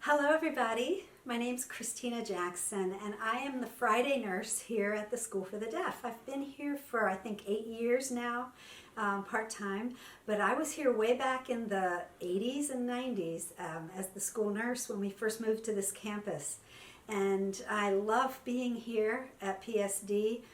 Hello everybody, my name's Christina Jackson and I am the Friday nurse here at the School for the Deaf. I've been here for I think 8 years now, part-time, but I was here way back in the 80s and 90s as the school nurse when we first moved to this campus. And I love being here at PSD.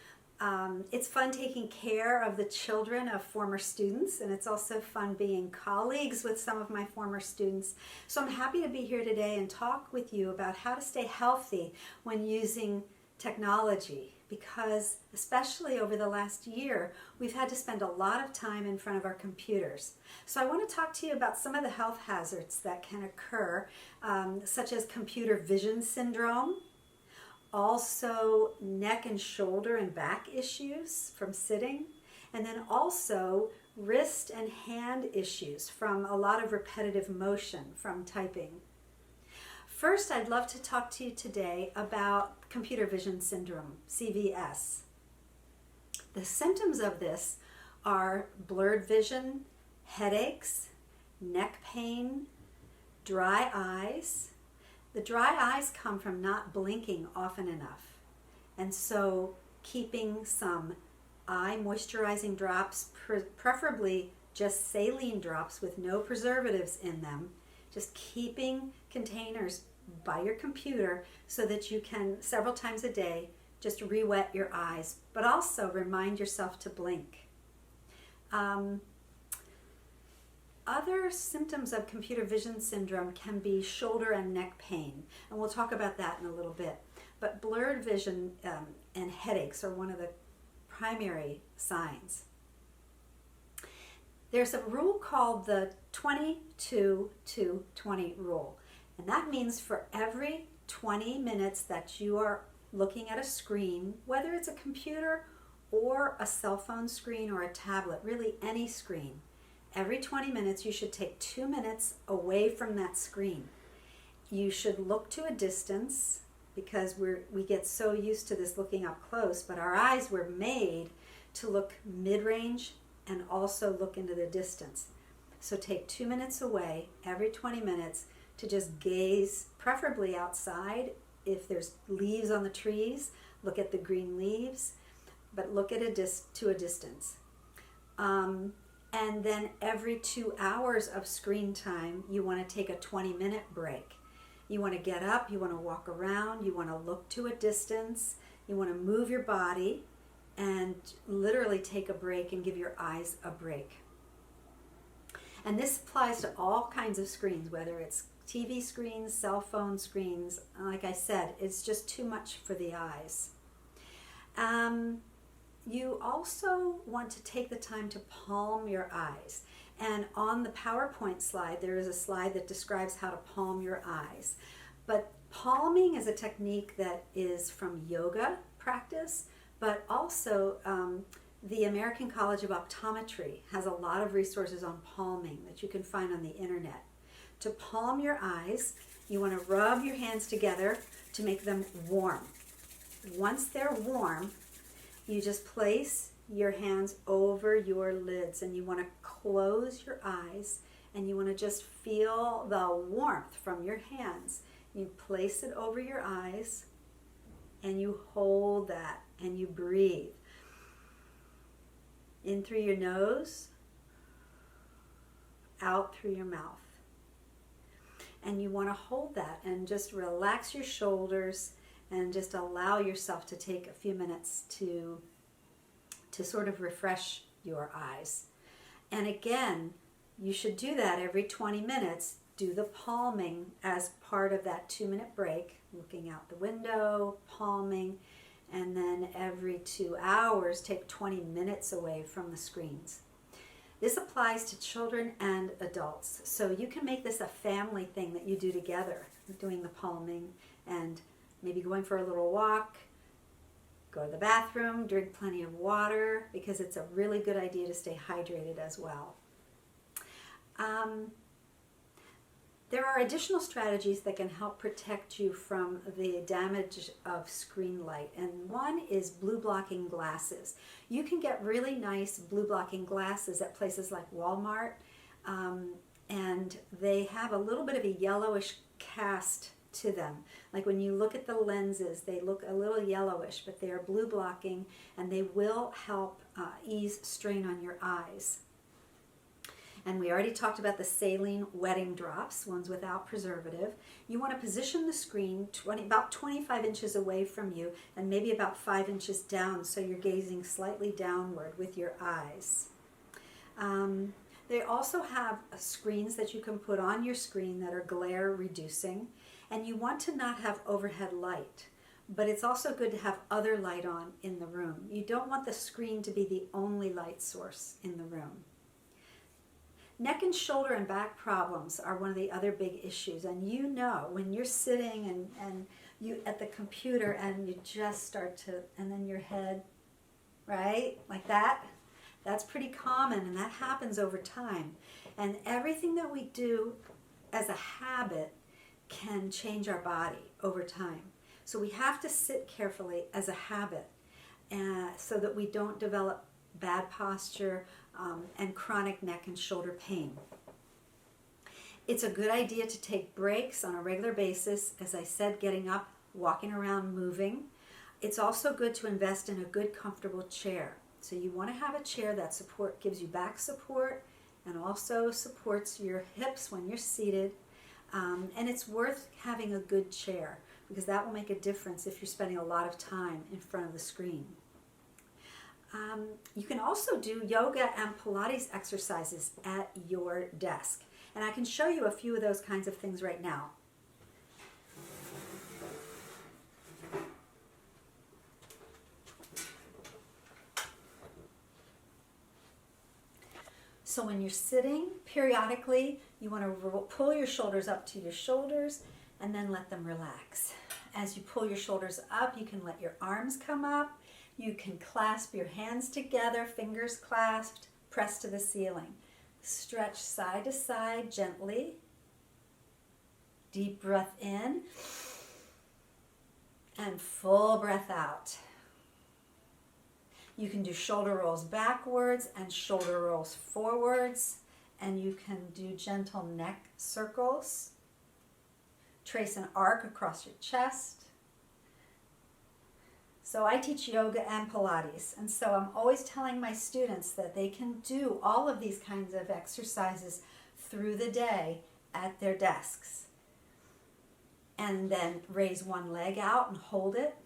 It's fun taking care of the children of former students, and it's also fun being colleagues with some of my former students. So I'm happy to be here today and talk with you about how to stay healthy when using technology, because especially over the last year, we've had to spend a lot of time in front of our computers. So I want to talk to you about some of the health hazards that can occur, such as computer vision syndrome, also neck and shoulder and back issues from sitting, and then also wrist and hand issues from a lot of repetitive motion from typing. First, I'd love to talk to you today about computer vision syndrome, CVS. The symptoms of this are blurred vision, headaches, neck pain, dry eyes. The dry eyes come from not blinking often enough, and so keeping some eye moisturizing drops, preferably just saline drops with no preservatives in them, just keeping containers by your computer so that you can several times a day just re-wet your eyes, but also remind yourself to blink. Other symptoms of computer vision syndrome can be shoulder and neck pain, and we'll talk about that in a little bit. But blurred vision and headaches are one of the primary signs. There's a rule called the 22-20 rule, and that means for every 20 minutes that you are looking at a screen, whether it's a computer or a cell phone screen or a tablet, really any screen, every 20 minutes you should take 2 minutes away from that screen. You should look to a distance because we get so used to this looking up close, but our eyes were made to look mid-range and also look into the distance. So take 2 minutes away every 20 minutes to just gaze, preferably outside. If there's leaves on the trees, look at the green leaves, but look at to a distance. And then every 2 hours of screen time, you want to take a 20-minute break. You want to get up, you want to walk around, you want to look to a distance, you want to move your body and literally take a break and give your eyes a break. And this applies to all kinds of screens, whether it's TV screens, cell phone screens. Like I said, it's just too much for the eyes. You also want to take the time to palm your eyes. And on the PowerPoint slide, there is a slide that describes how to palm your eyes. But palming is a technique that is from yoga practice, but also the American College of Optometry has a lot of resources on palming that you can find on the internet. To palm your eyes, you want to rub your hands together to make them warm. Once they're warm, you just place your hands over your lids and you want to close your eyes and you want to just feel the warmth from your hands. You place it over your eyes and you hold that and you breathe. In through your nose, out through your mouth. And you want to hold that and just relax your shoulders and just allow yourself to take a few minutes to sort of refresh your eyes. And again, you should do that every 20 minutes. Do the palming as part of that 2-minute break, looking out the window, palming, and then every 2 hours, take 20 minutes away from the screens. This applies to children and adults. So you can make this a family thing that you do together, doing the palming and maybe going for a little walk, go to the bathroom, drink plenty of water, because it's a really good idea to stay hydrated as well. There are additional strategies that can help protect you from the damage of screen light, and one is blue blocking glasses. You can get really nice blue blocking glasses at places like Walmart, and they have a little bit of a yellowish cast to them. Like when you look at the lenses, they look a little yellowish, but they are blue blocking, and they will help ease strain on your eyes. And we already talked about the saline wetting drops, ones without preservative. You want to position the screen about 25 inches away from you and maybe about 5 inches down, so you're gazing slightly downward with your eyes. They also have screens that you can put on your screen that are glare reducing, and you want to not have overhead light, but it's also good to have other light on in the room. You don't want the screen to be the only light source in the room. Neck and shoulder and back problems are one of the other big issues, and you know when you're sitting and you at the computer and you just start to, and then your head, right, like that, that's pretty common, and that happens over time. And everything that we do as a habit can change our body over time. So we have to sit carefully as a habit so that we don't develop bad posture and chronic neck and shoulder pain. It's a good idea to take breaks on a regular basis, as I said, getting up, walking around, moving. It's also good to invest in a good, comfortable chair. So you want to have a chair that gives you back support and also supports your hips when you're seated. And it's worth having a good chair, because that will make a difference if you're spending a lot of time in front of the screen. You can also do yoga and Pilates exercises at your desk. And I can show you a few of those kinds of things right now. So when you're sitting, periodically, you want to pull your shoulders up to your shoulders and then let them relax. As you pull your shoulders up, you can let your arms come up. You can clasp your hands together, fingers clasped, press to the ceiling. Stretch side to side gently. Deep breath in and full breath out. You can do shoulder rolls backwards and shoulder rolls forwards, and you can do gentle neck circles. Trace an arc across your chest. So I teach yoga and Pilates, and so I'm always telling my students that they can do all of these kinds of exercises through the day at their desks. And then raise one leg out and hold it.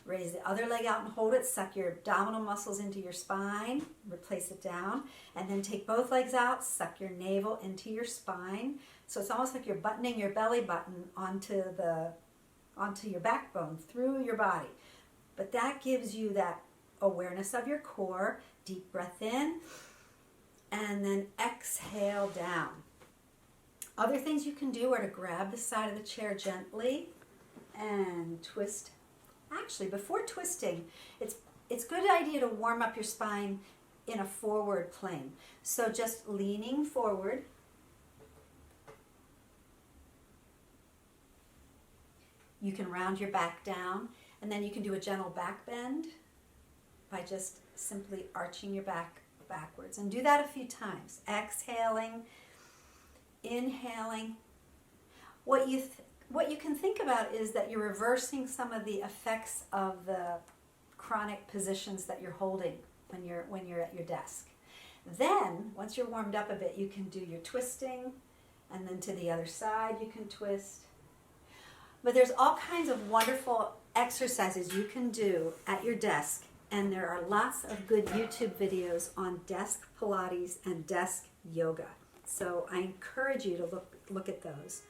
Raise the other leg out and hold it. Suck your abdominal muscles into your spine. Replace it down. And then take both legs out. Suck your navel into your spine. So it's almost like you're buttoning your belly button onto your backbone through your body. But that gives you that awareness of your core. Deep breath in. And then exhale down. Other things you can do are to grab the side of the chair gently and twist. Actually, before twisting, it's a good idea to warm up your spine in a forward plane. So just leaning forward. You can round your back down, and then you can do a gentle back bend by just simply arching your back backwards. And do that a few times. Exhaling, inhaling. What you can think about is that you're reversing some of the effects of the chronic positions that you're holding when you're at your desk. Then, once you're warmed up a bit, you can do your twisting, and then to the other side you can twist. But there's all kinds of wonderful exercises you can do at your desk, and there are lots of good YouTube videos on desk Pilates and desk yoga. So I encourage you to look at those.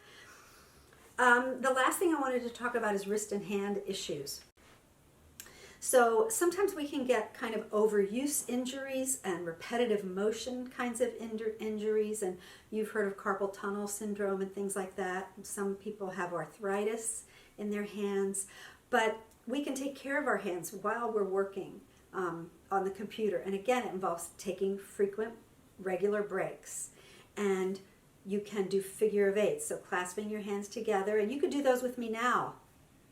The last thing I wanted to talk about is wrist and hand issues. So sometimes we can get kind of overuse injuries and repetitive motion kinds of injuries, and you've heard of carpal tunnel syndrome and things like that. Some people have arthritis in their hands, but we can take care of our hands while we're working on the computer. And again, it involves taking frequent, regular breaks. And you can do figure of eights, so clasping your hands together, and you could do those with me now.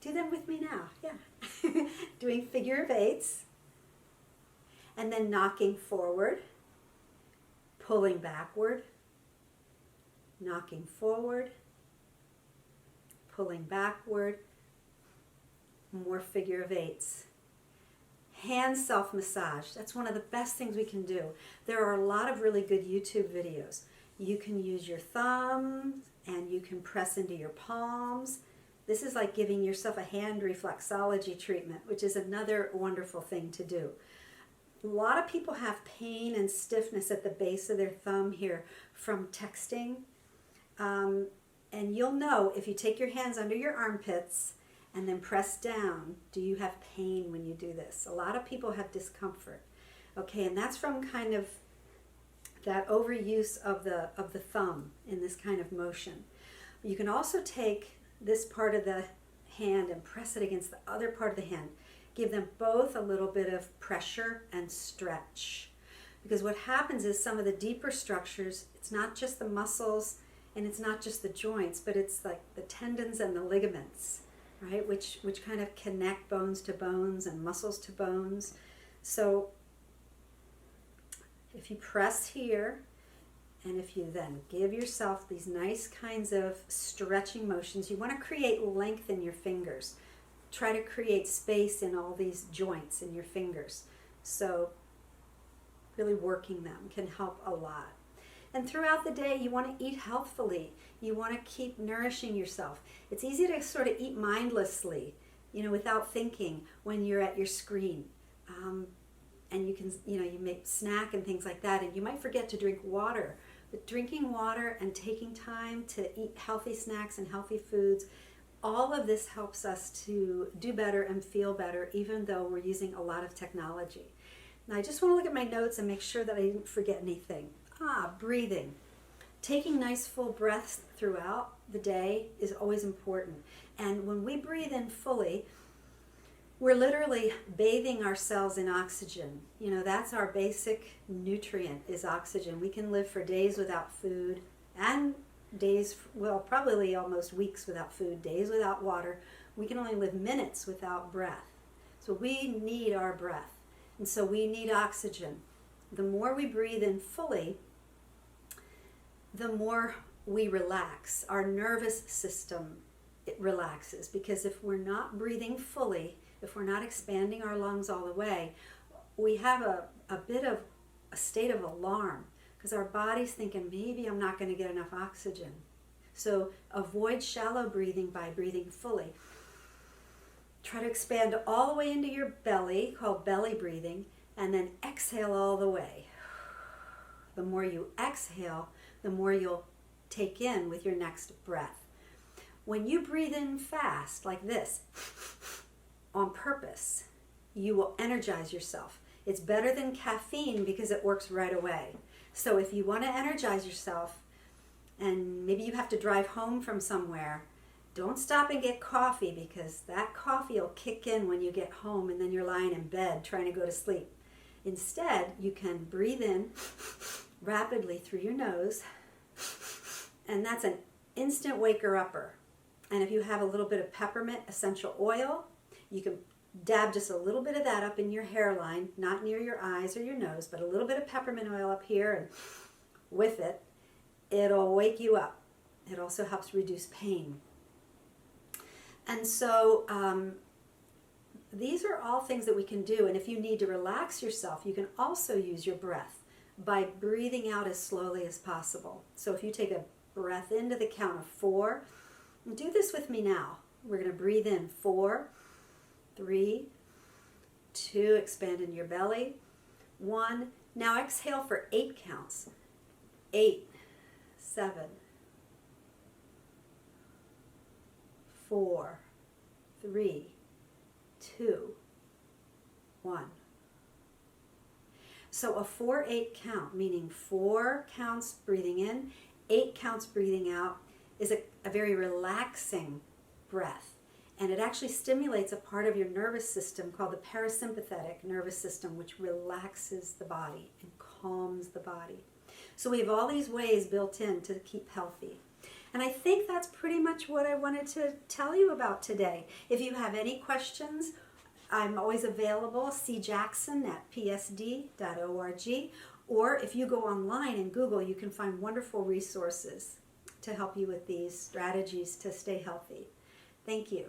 Do them with me now, yeah. Doing figure of eights, and then knocking forward, pulling backward, knocking forward, pulling backward, more figure of eights. Hand self-massage, that's one of the best things we can do. There are a lot of really good YouTube videos. You can use your thumbs and you can press into your palms. This is like giving yourself a hand reflexology treatment, which is another wonderful thing to do. A lot of people have pain and stiffness at the base of their thumb here from texting. And you'll know if you take your hands under your armpits and then press down, do you have pain when you do this? A lot of people have discomfort. Okay, and that's from kind of that overuse of the thumb in this kind of motion. You can also take this part of the hand and press it against the other part of the hand. Give them both a little bit of pressure and stretch. Because what happens is some of the deeper structures, it's not just the muscles and it's not just the joints, but it's like the tendons and the ligaments, right? Which kind of connect bones to bones and muscles to bones. So if you press here, and if you then give yourself these nice kinds of stretching motions, you want to create length in your fingers. Try to create space in all these joints in your fingers. So really working them can help a lot. And throughout the day, you want to eat healthfully. You want to keep nourishing yourself. It's easy to sort of eat mindlessly, without thinking when you're at your screen. And you can, you make snack and things like that, and you might forget to drink water. But drinking water and taking time to eat healthy snacks and healthy foods, all of this helps us to do better and feel better, even though we're using a lot of technology. Now, I just want to look at my notes and make sure that I didn't forget anything. Breathing. Taking nice full breaths throughout the day is always important. And when we breathe in fully, we're literally bathing ourselves in oxygen. That's our basic nutrient, is oxygen. We can live for days without food and days, probably almost weeks without food, days without water. We can only live minutes without breath. So we need our breath. And so we need oxygen. The more we breathe in fully, the more we relax. Our nervous system, it relaxes. Because if we're not breathing fully, if we're not expanding our lungs all the way, we have a bit of a state of alarm because our body's thinking, maybe I'm not going to get enough oxygen. So avoid shallow breathing by breathing fully. Try to expand all the way into your belly, called belly breathing, and then exhale all the way. The more you exhale, the more you'll take in with your next breath. When you breathe in fast, like this, on purpose, you will energize yourself. It's better than caffeine because it works right away. So if you want to energize yourself, and maybe you have to drive home from somewhere, don't stop and get coffee, because that coffee will kick in when you get home and then you're lying in bed trying to go to sleep. Instead, you can breathe in rapidly through your nose, and that's an instant waker-upper. And if you have a little bit of peppermint essential oil, you can dab just a little bit of that up in your hairline, not near your eyes or your nose, but a little bit of peppermint oil up here, and with it, it'll wake you up. It also helps reduce pain. And so these are all things that we can do. And if you need to relax yourself, you can also use your breath by breathing out as slowly as possible. So if you take a breath into the count of 4, and do this with me now. We're going to breathe in 4, 3, 2, expand in your belly, 1. Now exhale for 8 counts. 8, 7, 4, 3, 2, 1. So a 4-8 count, meaning 4 counts breathing in, 8 counts breathing out, is a very relaxing breath. And it actually stimulates a part of your nervous system called the parasympathetic nervous system, which relaxes the body and calms the body. So we have all these ways built in to keep healthy. And I think that's pretty much what I wanted to tell you about today. If you have any questions, I'm always available, cjackson@psd.org. Or if you go online and Google, you can find wonderful resources to help you with these strategies to stay healthy. Thank you.